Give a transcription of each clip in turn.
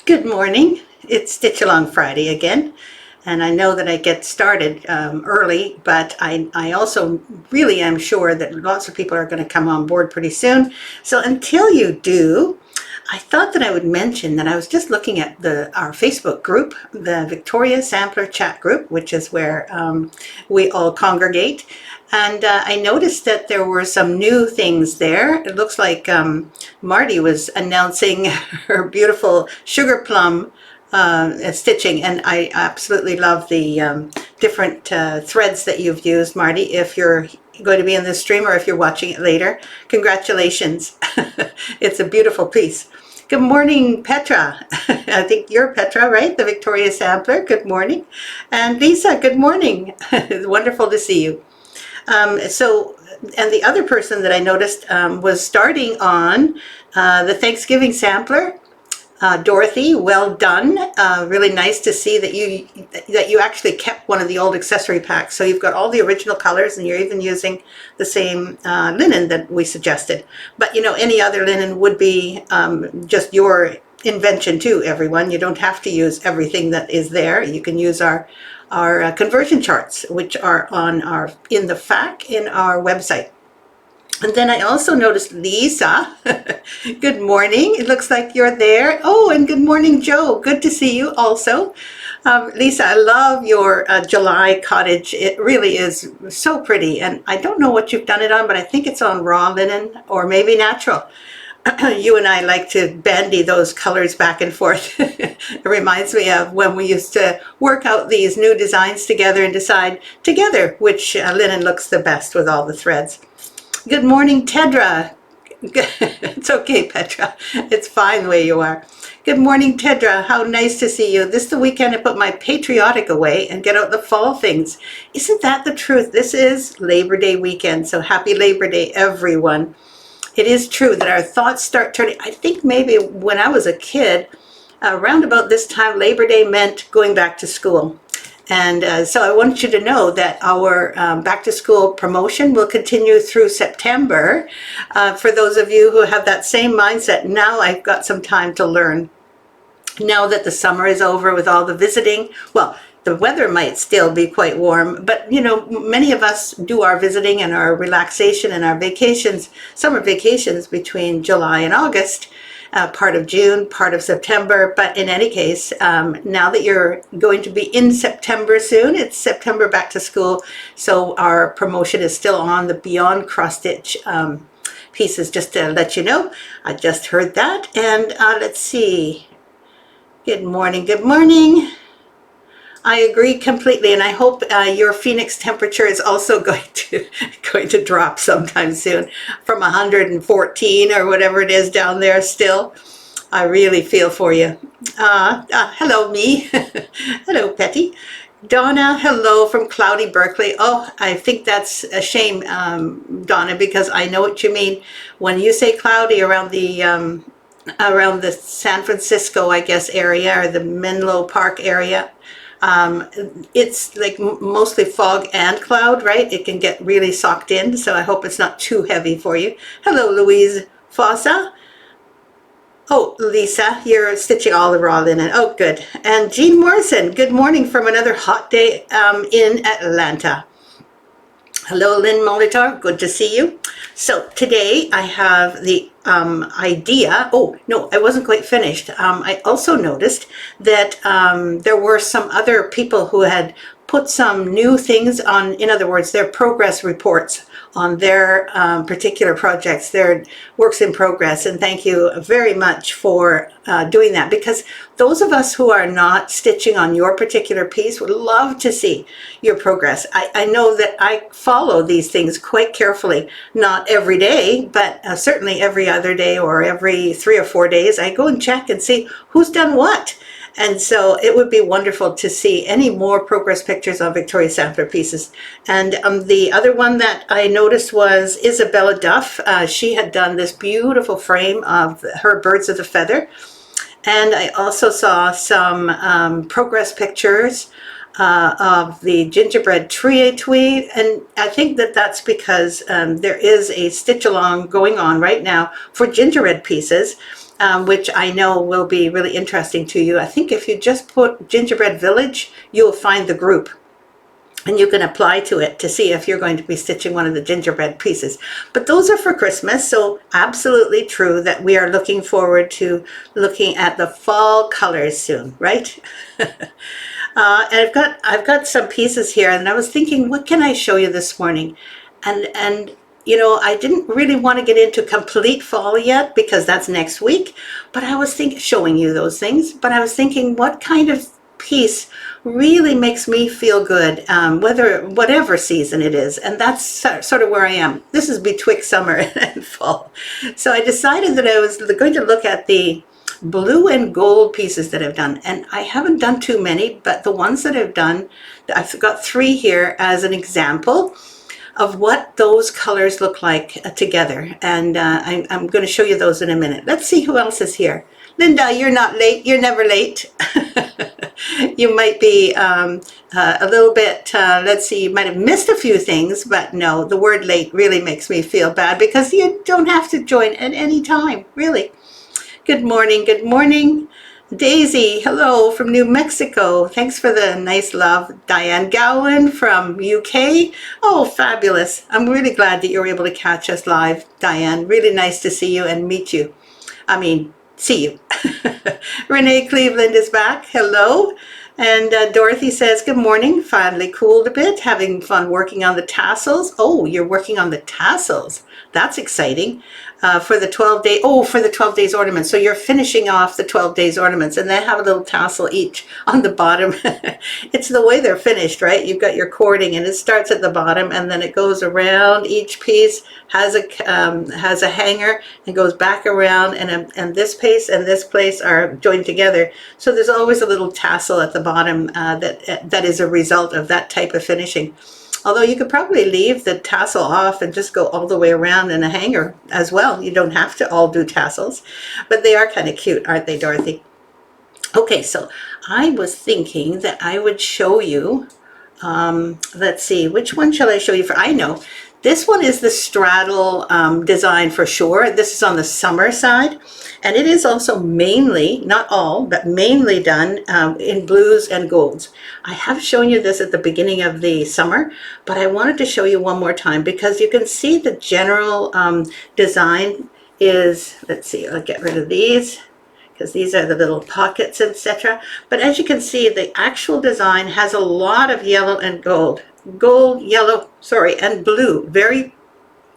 Good morning. It's Stitch Along Friday again, and I know that I get started early, but I also really am sure that lots of people are going to come on board pretty soon. So until you do, I thought that I would mention that I was just looking at our Facebook group, the Victoria Sampler Chat Group, which is where we all congregate. And I noticed that there were some new things there. It looks like Marty was announcing her beautiful sugar plum stitching, and I absolutely love the different threads that you've used, Marty. If you're going to be in this stream or if you're watching it later, congratulations. It's a beautiful piece. Good morning, Petra. I think you're Petra, right? The Victoria Sampler. Good morning. And Lisa, good morning. It's wonderful to see you. And the other person that I noticed was starting on the Thanksgiving Sampler. Dorothy, well done. Really nice to see that you actually kept one of the old accessory packs. So you've got all the original colors, and you're even using the same linen that we suggested. But you know, any other linen would be just your invention too, everyone. You don't have to use everything that is there. You can use our conversion charts, which are in the FAQ in our website. And then I also noticed Lisa. Good morning. It looks like you're there. Oh, and good morning, Joe. Good to see you also. Lisa, I love your July cottage. It really is so pretty. And I don't know what you've done it on, but I think it's on raw linen or maybe natural. You and I like to bandy those colors back and forth. It reminds me of when we used to work out these new designs together and decide together which linen looks the best with all the threads. Good morning, Tedra. It's okay, Petra. It's fine the way you are. Good morning, Tedra. How nice to see you. This is the weekend I put my patriotic away and get out the fall things. Isn't that the truth? This is Labor Day weekend, so happy Labor Day, everyone. It is true that our thoughts start turning. I think maybe when I was a kid, around about this time, Labor Day meant going back to school. And so I want you to know that our back to school promotion will continue through September. For those of you who have that same mindset, now I've got some time to learn. Now that the summer is over with all the visiting, well, the weather might still be quite warm, but you know, many of us do our visiting and our relaxation and our vacations, summer vacations between July and August. Part of June, part of September, but in any case, now that you're going to be in September soon, it's September back to school, so our promotion is still on the Beyond Cross Stitch pieces, just to let you know. I just heard that, and let's see. Good morning, good morning. I agree completely, and I hope your Phoenix temperature is also going to drop sometime soon from 114 or whatever it is down there still. I really feel for you. Hello, me. Hello, Petty. Donna, hello from cloudy Berkeley. Oh, I think that's a shame, Donna, because I know what you mean. When you say cloudy around the San Francisco, I guess, area, or the Menlo Park area, it's like mostly fog and cloud, right? It can get really socked in, so I hope it's not too heavy for you. Hello, Louise Fossa. Oh, Lisa, you're stitching all the raw linen. Oh, good. And Jean Morrison, good morning from another hot day in Atlanta. Hello, Lynn Molitor. Good to see you. So today I have the idea. Oh, no, I wasn't quite finished. I also noticed that there were some other people who had put some new things on, in other words, their progress reports on their particular projects, their works in progress. And thank you very much for doing that, because those of us who are not stitching on your particular piece would love to see your progress. I know that I follow these things quite carefully, not every day, but certainly every other day or every 3 or 4 days. I go and check and see who's done what. And so it would be wonderful to see any more progress pictures on Victoria Sampler pieces. And the other one that I noticed was Isabella Duff. She had done this beautiful frame of her birds of the feather. And I also saw some progress pictures of the gingerbread tree etui, and I think that that's because there is a stitch along going on right now for gingerbread pieces. which I know will be really interesting to you. I think if you just put Gingerbread Village, you'll find the group. And you can apply to it to see if you're going to be stitching one of the gingerbread pieces. But those are for Christmas, so absolutely true that we are looking forward to looking at the fall colors soon, right? And I've got some pieces here, and I was thinking, what can I show you this morning? And you know, I didn't really want to get into complete fall yet because that's next week. But I was showing you those things. But I was thinking, what kind of piece really makes me feel good, whatever season it is, and that's sort of where I am. This is betwixt summer and fall, so I decided that I was going to look at the blue and gold pieces that I've done, and I haven't done too many, but the ones that I've done, I've got 3 here as an example of what those colors look like together, and I'm going to show you those in a minute. Let's see who else is here. Linda, you're not late. You're never late. You might be a little bit, let's see, you might have missed a few things, but no, the word late really makes me feel bad because you don't have to join at any time, really. Good morning. Good morning. Daisy, hello from New Mexico. Thanks for the nice love. Diane Gowan from UK. Oh, fabulous. I'm really glad that you were able to catch us live, Diane. Really nice to see you and meet you. I mean, see you. Renee Cleveland is back. Hello. And Dorothy says, good morning. Finally cooled a bit. Having fun working on the tassels. Oh, you're working on the tassels. That's exciting. For the 12-day, for the 12 days ornaments. So you're finishing off the 12 days ornaments, and they have a little tassel each on the bottom. It's the way they're finished, right? You've got your cording, and it starts at the bottom, and then it goes around each piece, has a hanger, and goes back around, and this piece and this place are joined together. So there's always a little tassel at the bottom that is a result of that type of finishing. Although you could probably leave the tassel off and just go all the way around in a hanger as well. You don't have to all do tassels, but they are kind of cute, aren't they, Dorothy? Okay, so I was thinking that I would show you, let's see, which one shall I show you for? I know. This one is the straddle design for sure. This is on the summer side, and it is also mainly, not all, but mainly done in blues and golds. I have shown you this at the beginning of the summer, but I wanted to show you one more time because you can see the general design is, let's see, I'll get rid of these because these are the little pockets, etc. But as you can see, the actual design has a lot of yellow and gold. Gold, yellow, and blue. Very,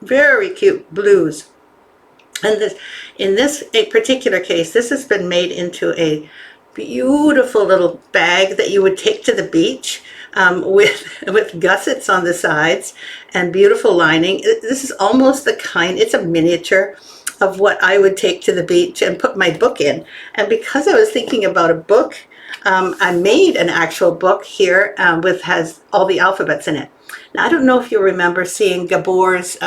very cute blues. And in this particular case, this has been made into a beautiful little bag that you would take to the beach with gussets on the sides and beautiful lining. This is almost the kind, it's a miniature of what I would take to the beach and put my book in. And because I was thinking about a book, I made an actual book here has all the alphabets in it. Now, I don't know if you remember seeing Gabor's,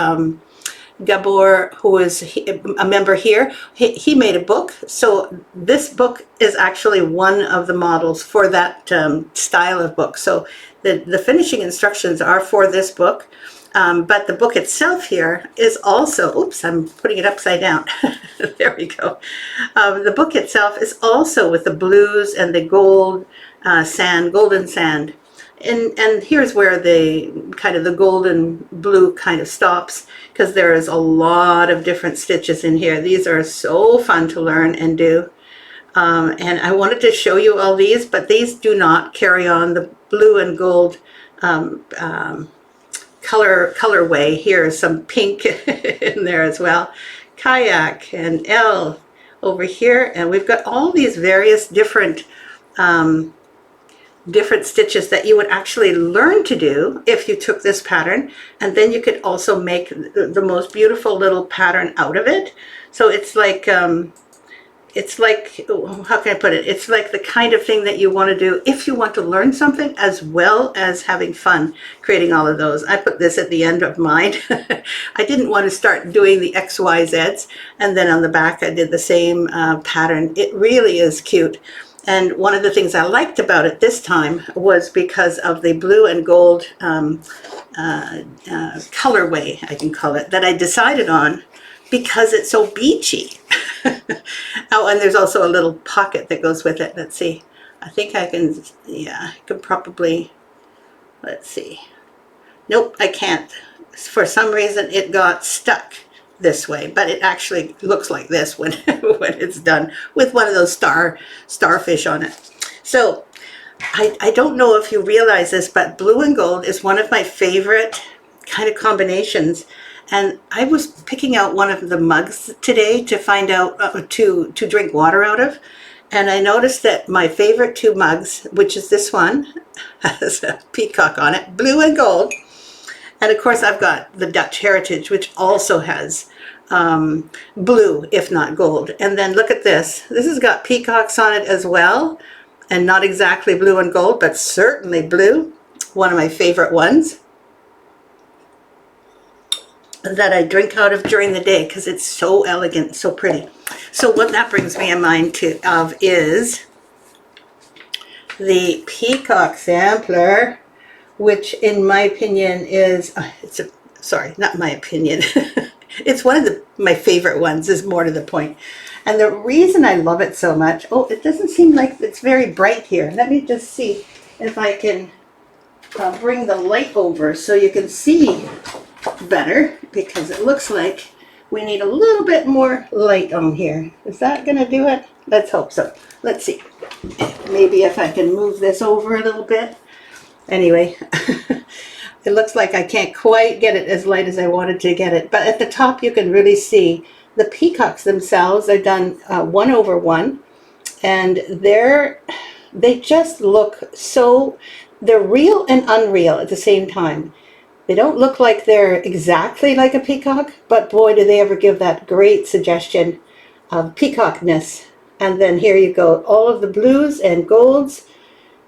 Gabor, who is a member here, he made a book. So this book is actually one of the models for that style of book. So the finishing instructions are for this book. But the book itself here is also, oops, I'm putting it upside down. There we go. The book itself is also with the blues and the gold golden sand. And here's where the kind of the golden blue kind of stops, because there is a lot of different stitches in here. These are so fun to learn and do. And I wanted to show you all these, but these do not carry on the blue and gold colorway. Here's some pink in there as well. Kayak and L over here, and we've got all these various different stitches that you would actually learn to do if you took this pattern, and then you could also make the most beautiful little pattern out of it. So it's like how can I put it? It's like the kind of thing that you want to do if you want to learn something as well as having fun creating all of those. I put this at the end of mine. I didn't want to start doing the XYZs, and then on the back I did the same pattern. It really is cute. And one of the things I liked about it this time was because of the blue and gold colorway, I can call it, that I decided on because it's so beachy. Oh, and there's also a little pocket that goes with it. Let's see. I think I can, yeah, I could probably, let's see. Nope, I can't. For some reason it got stuck this way, but it actually looks like this when when it's done with one of those starfish on it. So I don't know if you realize this, but blue and gold is one of my favorite kind of combinations. And I was picking out one of the mugs today to find out to drink water out of. And I noticed that my favorite two mugs, which is this one, has a peacock on it, blue and gold. And of course, I've got the Dutch Heritage, which also has blue, if not gold. And then look at this. This has got peacocks on it as well. And not exactly blue and gold, but certainly blue. One of my favorite ones that I drink out of during the day because it's so elegant, so pretty. So what that brings me in mind of is the peacock sampler, which in my opinion is, sorry, not my opinion. It's one of my favorite ones, is more to the point. And the reason I love it so much, oh, it doesn't seem like it's very bright here. Let me just see if I can bring the light over so you can see better, because it looks like we need a little bit more light on here. Is that going to do it? Let's hope so. Let's see. Maybe if I can move this over a little bit. Anyway, it looks like I can't quite get it as light as I wanted to get it. But at the top, you can really see the peacocks themselves are done 1/1. And they just look so, they're real and unreal at the same time. They don't look like they're exactly like a peacock, but boy, do they ever give that great suggestion of peacockness. And then here you go, all of the blues and golds,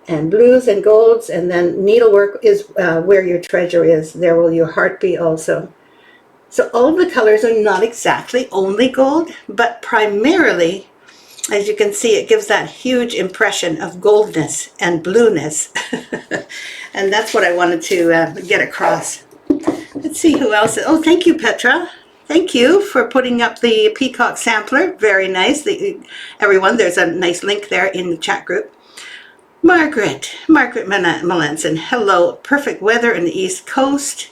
and blues and golds, and then needlework is where your treasure is. There will your heart be also. So all of the colors are not exactly only gold, but primarily, as you can see, it gives that huge impression of goldness and blueness. And that's what I wanted to get across. Let's see who else. Oh, thank you, Petra. Thank you for putting up the peacock sampler. Very nice. Everyone, there's a nice link there in the chat group. Margaret Melanson. Hello. Perfect weather in the East Coast.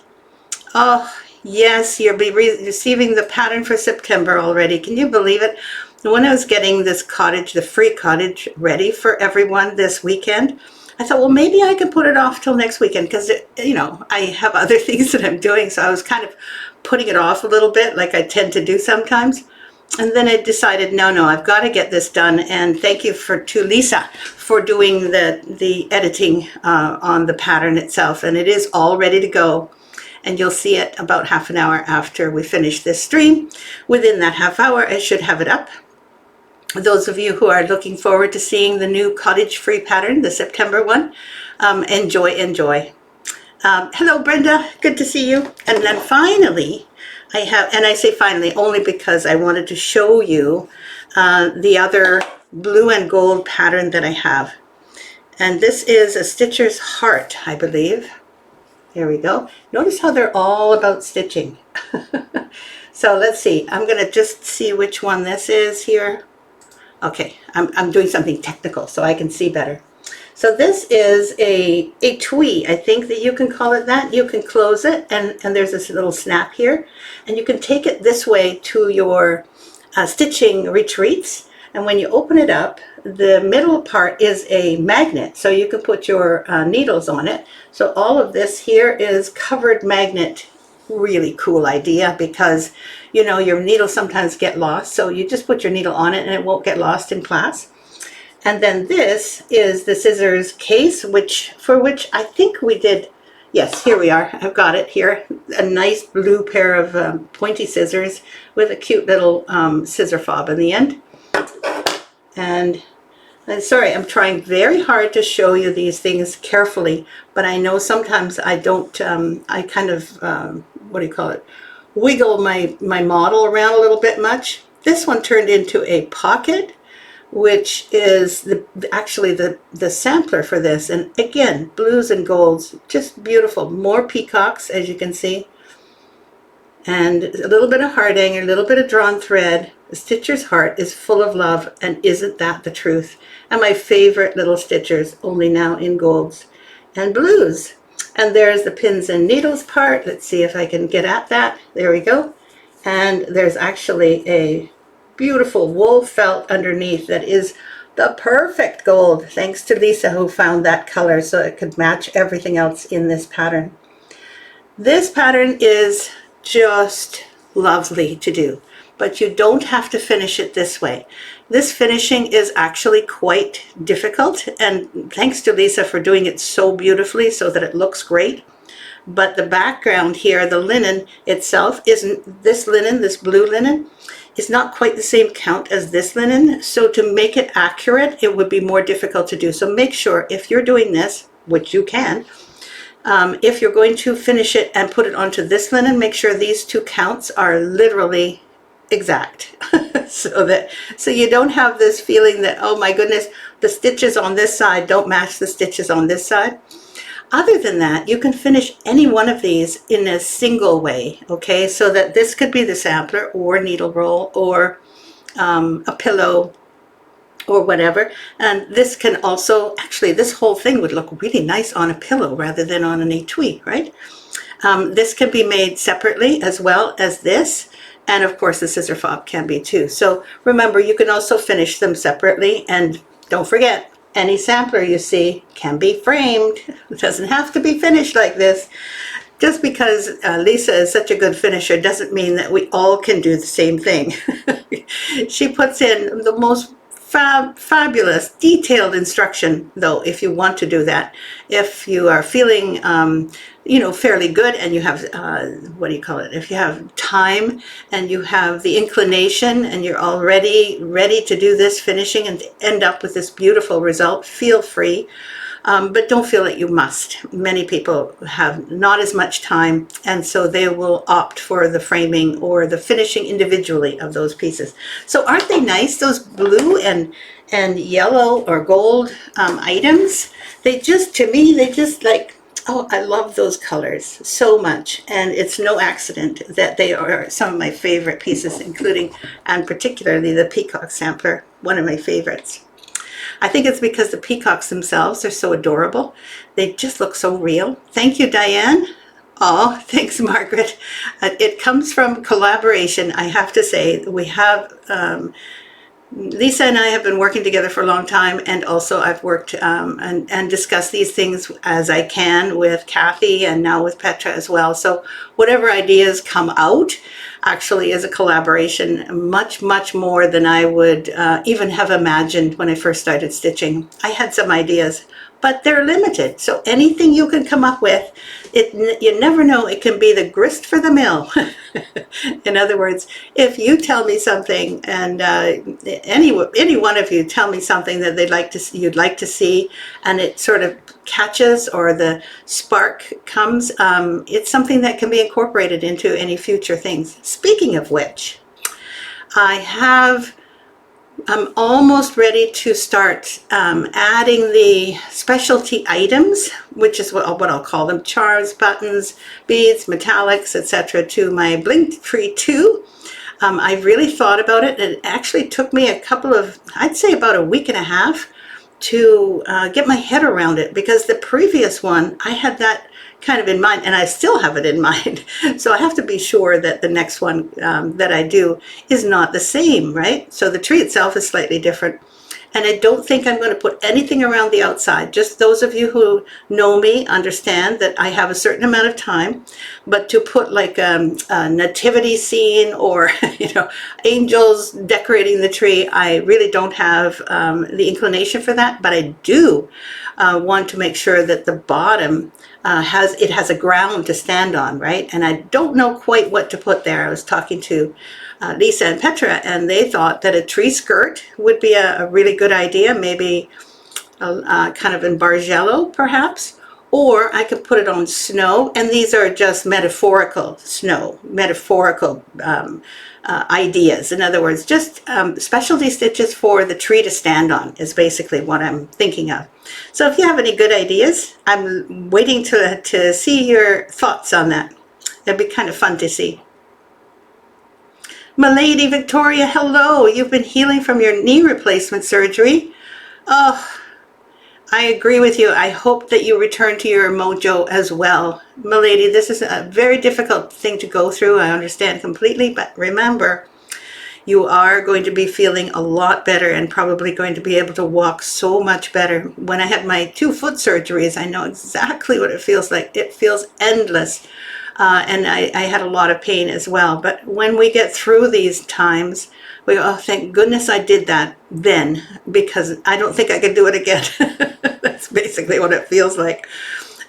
Oh, yes, you'll be receiving the pattern for September already. Can you believe it? When I was getting this cottage, the free cottage, ready for everyone this weekend, I thought, well, maybe I can put it off till next weekend because, you know, I have other things that I'm doing. So I was kind of putting it off a little bit, like I tend to do sometimes. And then I decided, no, I've got to get this done. And thank you to Lisa for doing the editing on the pattern itself. And it is all ready to go. And you'll see it about half an hour after we finish this stream. Within that half hour, I should have it up. Those of you who are looking forward to seeing the new cottage free pattern, the September one, enjoy. Hello, Brenda. Good to see you. And then finally, I have, and I say finally only because I wanted to show you the other blue and gold pattern that I have. And this is a Stitcher's Heart, I believe. There we go. Notice how they're all about stitching. So let's see. I'm going to just see which one this is here. Okay, I'm doing something technical so I can see better. So this is a twee. I think that you can call it that. You can close it, and there's this little snap here. And you can take it this way to your stitching retreats. And when you open it up, the middle part is a magnet. So you can put your needles on it. So all of this here is covered magnet. Really cool idea because, you know, your needles sometimes get lost. So you just put your needle on it and it won't get lost in class. And then this is the scissors case, for which I think we did. Yes, here we are. I've got it here. A nice blue pair of pointy scissors with a cute little scissor fob in the end. And I'm sorry, I'm trying very hard to show you these things carefully, but I know sometimes I don't, I kind of, what do you call it, wiggle my model around a little bit much. This one turned into a pocket, which is actually the sampler for this. And again, blues and golds, just beautiful. More peacocks, as you can see. and a little bit of harding, a little bit of drawn thread. The stitcher's heart is full of love, and isn't that the truth? And my favorite little stitchers, only now in golds and blues. And there's the pins and needles part. Let's see if I can get at that. There we go. And there's actually a beautiful wool felt underneath that is the perfect gold, thanks to Lisa, who found that color so it could match everything else in this pattern. This pattern is just lovely to do, but you don't have to finish it this way. This finishing is actually quite difficult, and thanks to Lisa for doing it so beautifully so that it looks great. But the background here, the linen itself, isn't this linen, this blue linen, is not quite the same count as this linen. So to make it accurate, it would be more difficult to do. So make sure if you're doing this, which you can, if you're going to finish it and put it onto this linen, make sure these two counts are literally exact. so you don't have this feeling that, oh my goodness, the stitches on this side don't match the stitches on this side. Other than that, you can finish any one of these in a single way, okay? So that this could be the sampler or needle roll or a pillow or whatever. And this can also, actually, this whole thing would look really nice on a pillow rather than on an etui, right? This can be made separately as well as this. And of course, the scissor fob can be too. So remember, you can also finish them separately. And don't forget, any sampler you see can be framed. It doesn't have to be finished like this. Just because Lisa is such a good finisher doesn't mean that we all can do the same thing. She puts in the most fabulous, detailed instruction, though, if you want to do that. If you are feeling, fairly good and you have, if you have time and you have the inclination and you're already ready to do this finishing and end up with this beautiful result, feel free. But don't feel that you must. Many people have not as much time, and so they will opt for the framing or the finishing individually of those pieces. So aren't they nice, those blue and yellow or gold items? To me, I love those colors so much, and it's no accident that they are some of my favorite pieces, including and particularly the peacock sampler, one of my favorites. I think it's because the peacocks themselves are so adorable. They just look so real. Thank you, Diane. Oh, thanks, Margaret. It comes from collaboration, I have to say. We have, Lisa and I have been working together for a long time, and also I've worked and discussed these things as I can with Kathy and now with Petra as well. So whatever ideas come out actually is a collaboration, much, much more than I would even have imagined when I first started stitching. I had some ideas, but they're limited. So anything you can come up with, you never know, it can be the grist for the mill. In other words, if you tell me something, and any one of you tell me something that you'd like to see, and it sort of catches or the spark comes, it's something that can be incorporated into any future things. Speaking of which, I'm almost ready to start adding the specialty items, which is what I'll call them, charms, buttons, beads, metallics, etc., to my Bling Tree 2. I really thought about it. It actually took me I'd say about a week and a half to get my head around it, because the previous one, I had that kind of in mind, and I still have it in mind. So I have to be sure that the next one that I do is not the same, right? So the tree itself is slightly different. And I don't think I'm going to put anything around the outside. Just those of you who know me understand that I have a certain amount of time, but to put like a nativity scene or, angels decorating the tree, I really don't have the inclination for that. But I do want to make sure that the bottom has a ground to stand on, right? And I don't know quite what to put there. I was talking to Lisa and Petra, and they thought that a tree skirt would be a really good idea, maybe kind of in bargello perhaps, or I could put it on snow. And these are just metaphorical ideas. In other words, just specialty stitches for the tree to stand on is basically what I'm thinking of. So if you have any good ideas, I'm waiting to see your thoughts on that. That'd be kind of fun to see. Milady Victoria, hello. You've been healing from your knee replacement surgery. Oh, I agree with you. I hope that you return to your mojo as well. Milady, this is a very difficult thing to go through. I understand completely, but remember, you are going to be feeling a lot better and probably going to be able to walk so much better. When I had my 2 foot surgeries, I know exactly what it feels like. It feels endless. And I had a lot of pain as well. But when we get through these times, we go, oh, thank goodness I did that then, because I don't think I could do it again. That's basically what it feels like.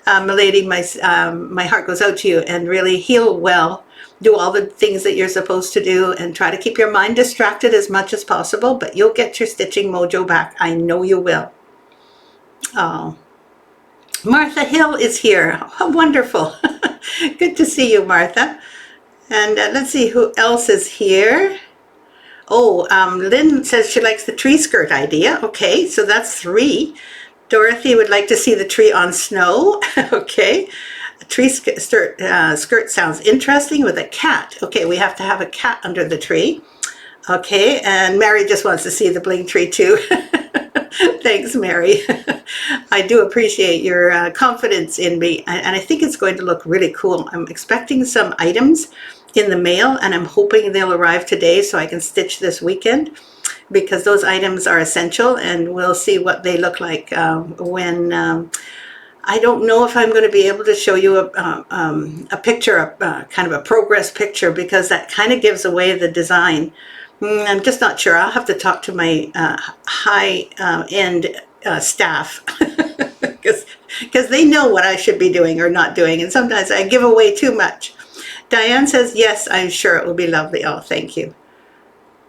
Milady, my heart goes out to you, and really heal well. Do all the things that you're supposed to do and try to keep your mind distracted as much as possible, but you'll get your stitching mojo back. I know you will. Oh, Martha Hill is here. How wonderful. Good to see you, Martha. And let's see who else is here. Oh, Lynn says she likes the tree skirt idea. Okay, so that's 3. Dorothy would like to see the tree on snow. Okay. A tree skirt sounds interesting with a cat. Okay, we have to have a cat under the tree. Okay, and Mary just wants to see the bling tree too. Thanks, Mary. I do appreciate your confidence in me, and I think it's going to look really cool. I'm expecting some items in the mail, and I'm hoping they'll arrive today so I can stitch this weekend, because those items are essential, and we'll see what they look like when I don't know if I'm going to be able to show you a picture, kind of a progress picture, because that kind of gives away the design. I'm just not sure. I'll have to talk to my high-end staff because they know what I should be doing or not doing, and sometimes I give away too much. Diane says, yes, I'm sure it will be lovely. Oh, thank you.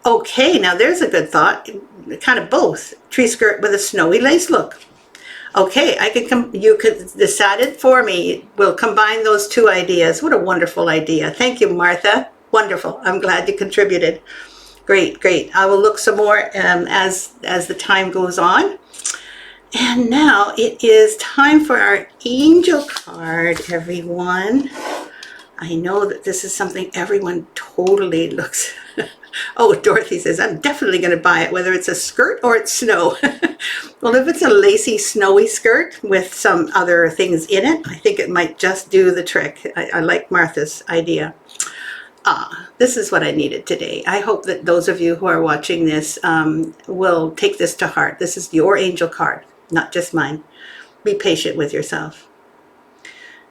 Okay, now there's a good thought. Kind of both. Tree skirt with a snowy lace look. Okay, you could decide it for me. We'll combine those 2 ideas. What a wonderful idea. Thank you, Martha. Wonderful. I'm glad you contributed. Great, great. I will look some more as the time goes on. And now it is time for our angel card, everyone. I know that this is something everyone totally looks. Oh, Dorothy says, I'm definitely going to buy it, whether it's a skirt or it's snow. Well, if it's a lacy, snowy skirt with some other things in it, I think it might just do the trick. I like Martha's idea. This is what I needed today. I hope that those of you who are watching this will take this to heart. This is your angel card, not just mine. Be patient with yourself.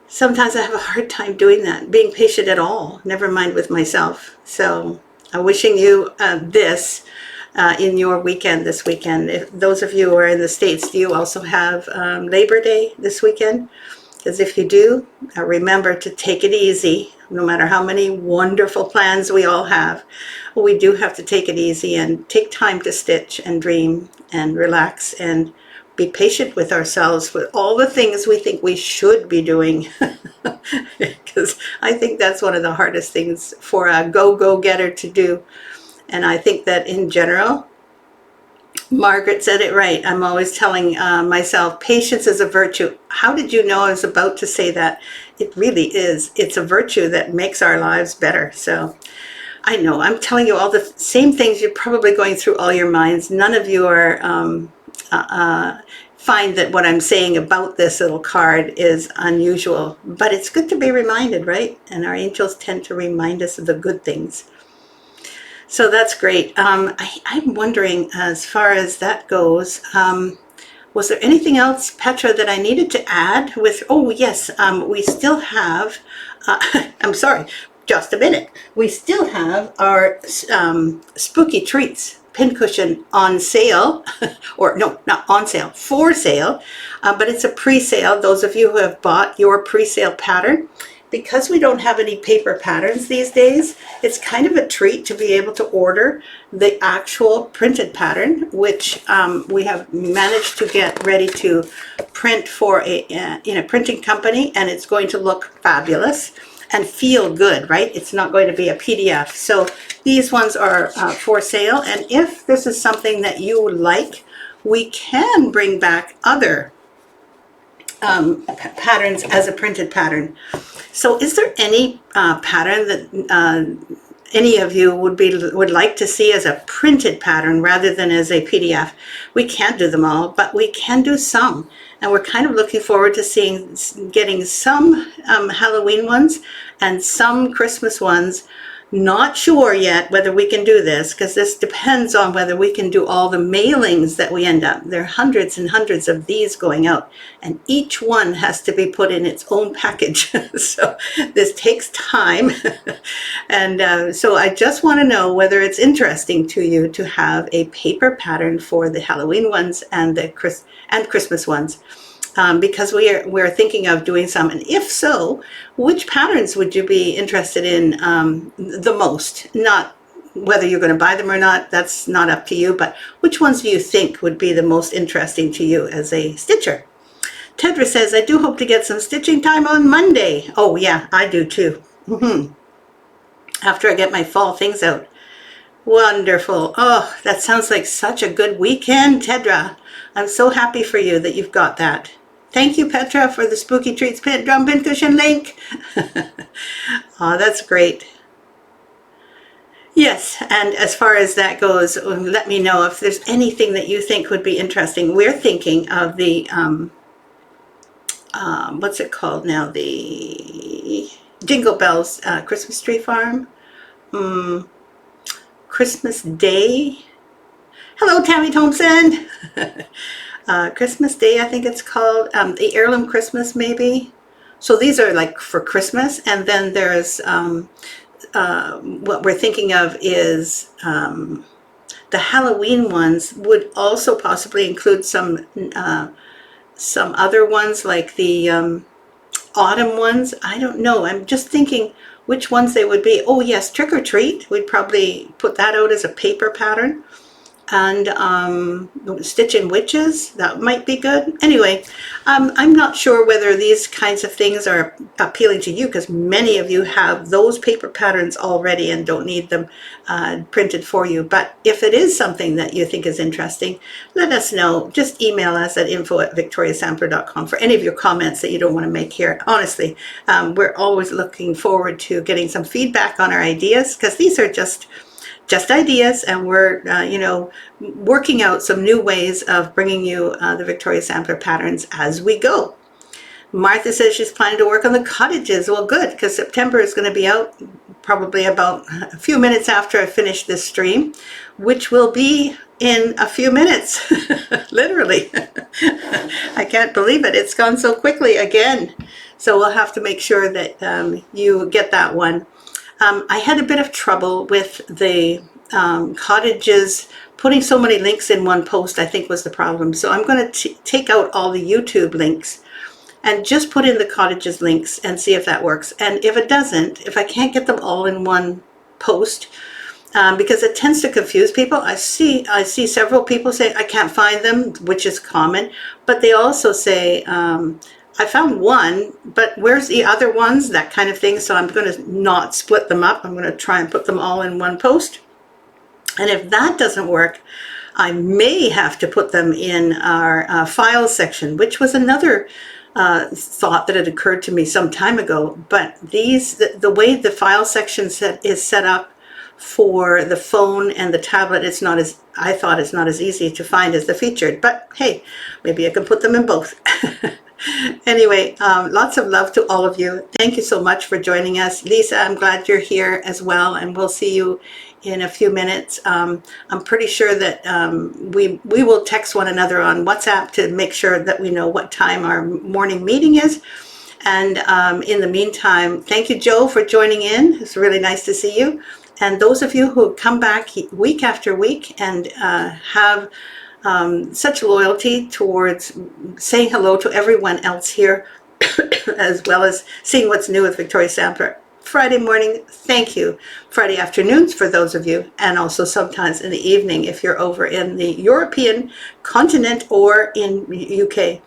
Sometimes I have a hard time doing that, being patient at all, never mind with myself. So I'm wishing you this in your weekend this weekend. If those of you who are in the States, do you also have Labor Day this weekend? Because if you do, remember to take it easy. No matter how many wonderful plans we all have, we do have to take it easy and take time to stitch and dream and relax and be patient with ourselves with all the things we think we should be doing. Because I think that's one of the hardest things for a go-getter to do. And I think that in general, Margaret said it right. I'm always telling myself, patience is a virtue. How did you know I was about to say that? It really is. It's a virtue that makes our lives better. So I know I'm telling you all the same things you're probably going through all your minds. None of you are find that what I'm saying about this little card is unusual, but it's good to be reminded, right? And our angels tend to remind us of the good things. So that's great. I'm wondering, as far as that goes, was there anything else, Petra, that I needed to add with? Oh, yes, we still have, I'm sorry, just a minute. We still have our spooky treats pincushion on sale, or no, not on sale, for sale, but it's a pre-sale. Those of you who have bought your pre-sale pattern, because we don't have any paper patterns these days, it's kind of a treat to be able to order the actual printed pattern, which we have managed to get ready to print for in a printing company, and it's going to look fabulous and feel good, right? It's not going to be a PDF. So these ones are for sale, and if this is something that you like, we can bring back other patterns as a printed pattern. So is there any pattern that any of you would like to see as a printed pattern rather than as a PDF. We can't do them all, but we can do some. And we're kind of looking forward to getting some Halloween ones and some Christmas ones. Not sure yet whether we can do this, because this depends on whether we can do all the mailings that we end up. There are hundreds and hundreds of these going out, and each one has to be put in its own package. So this takes time. And so I just want to know whether it's interesting to you to have a paper pattern for the Halloween ones and the Christmas ones. Because we're thinking of doing some, and if so, which patterns would you be interested in the most? Not whether you're going to buy them or not, that's not up to you, but which ones do you think would be the most interesting to you as a stitcher? Tedra says, I do hope to get some stitching time on Monday. Oh yeah, I do too. After I get my fall things out. Wonderful. Oh, that sounds like such a good weekend, Tedra. I'm so happy for you that you've got that. Thank you, Petra, for the Spooky Treats drum pincushion link. Oh, that's great. Yes, and as far as that goes, let me know if there's anything that you think would be interesting. We're thinking of the, what's it called now? The Jingle Bells Christmas Tree Farm. Christmas Day. Hello, Tammy Thompson. Christmas Day, I think it's called. The Heirloom Christmas, maybe. So these are like for Christmas. And then there's what we're thinking of is the Halloween ones would also possibly include some other ones like the autumn ones. I don't know. I'm just thinking which ones they would be. Oh yes, Trick or Treat. We'd probably put that out as a paper pattern. And Stitchin' Witches, that might be good. Anyway, I'm not sure whether these kinds of things are appealing to you, because many of you have those paper patterns already and don't need them printed for you. But if it is something that you think is interesting, let us know. Just email us at info@victoriasampler.com for any of your comments that you don't want to make here. Honestly, we're always looking forward to getting some feedback on our ideas, because these are just ideas, and we're working out some new ways of bringing you the Victoria Sampler patterns as we go. Martha says she's planning to work on the cottages. Well, good, because September is going to be out probably about a few minutes after I finish this stream, which will be in a few minutes. Literally. I can't believe it. It's gone so quickly again. So we'll have to make sure that you get that one. I had a bit of trouble with the cottages. Putting so many links in one post, I think, was the problem. So I'm going to take out all the YouTube links and just put in the cottages links and see if that works. And if it doesn't, if I can't get them all in one post, because it tends to confuse people. I see several people say I can't find them, which is common, but they also say, I found one, but where's the other ones? That kind of thing. So I'm going to not split them up. I'm going to try and put them all in one post. And if that doesn't work, I may have to put them in our files section, which was another thought that had occurred to me some time ago. But the way the file section is set up for the phone and the tablet, I thought it's not as easy to find as the featured. But hey, maybe I can put them in both. Anyway, lots of love to all of you. Thank you so much for joining us. Lisa, I'm glad you're here as well, and we'll see you in a few minutes. I'm pretty sure that we will text one another on WhatsApp to make sure that we know what time our morning meeting is. And in the meantime, thank you, Joe, for joining in. It's really nice to see you. And those of you who come back week after week and have such loyalty towards saying hello to everyone else here, as well as seeing what's new with Victoria Sampler. Friday morning, thank you. Friday afternoons for those of you, and also sometimes in the evening if you're over in the European continent or in UK.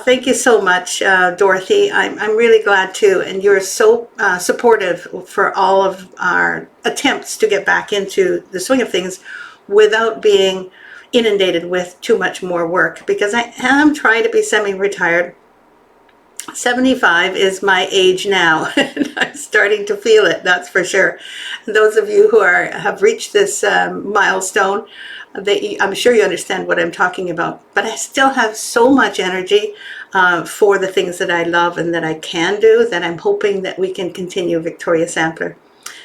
Thank you so much, Dorothy. I'm really glad too, and you're so supportive for all of our attempts to get back into the swing of things without being inundated with too much more work, because I am trying to be semi-retired, 75 is my age now, and I'm starting to feel it, that's for sure. And those of you who have reached this milestone, I'm sure you understand what I'm talking about. But I still have so much energy for the things that I love and that I can do, that I'm hoping that we can continue Victoria Sampler.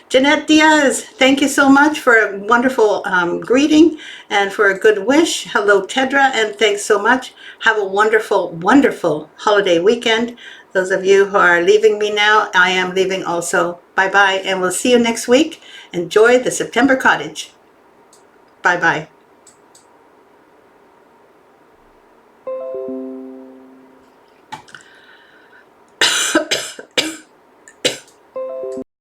Jeanette Diaz, thank you so much for a wonderful greeting and for a good wish. Hello, Tedra, and thanks so much. Have a wonderful, wonderful holiday weekend. Those of you who are leaving me now, I am leaving also. Bye-bye, and we'll see you next week. Enjoy the September cottage. Bye-bye.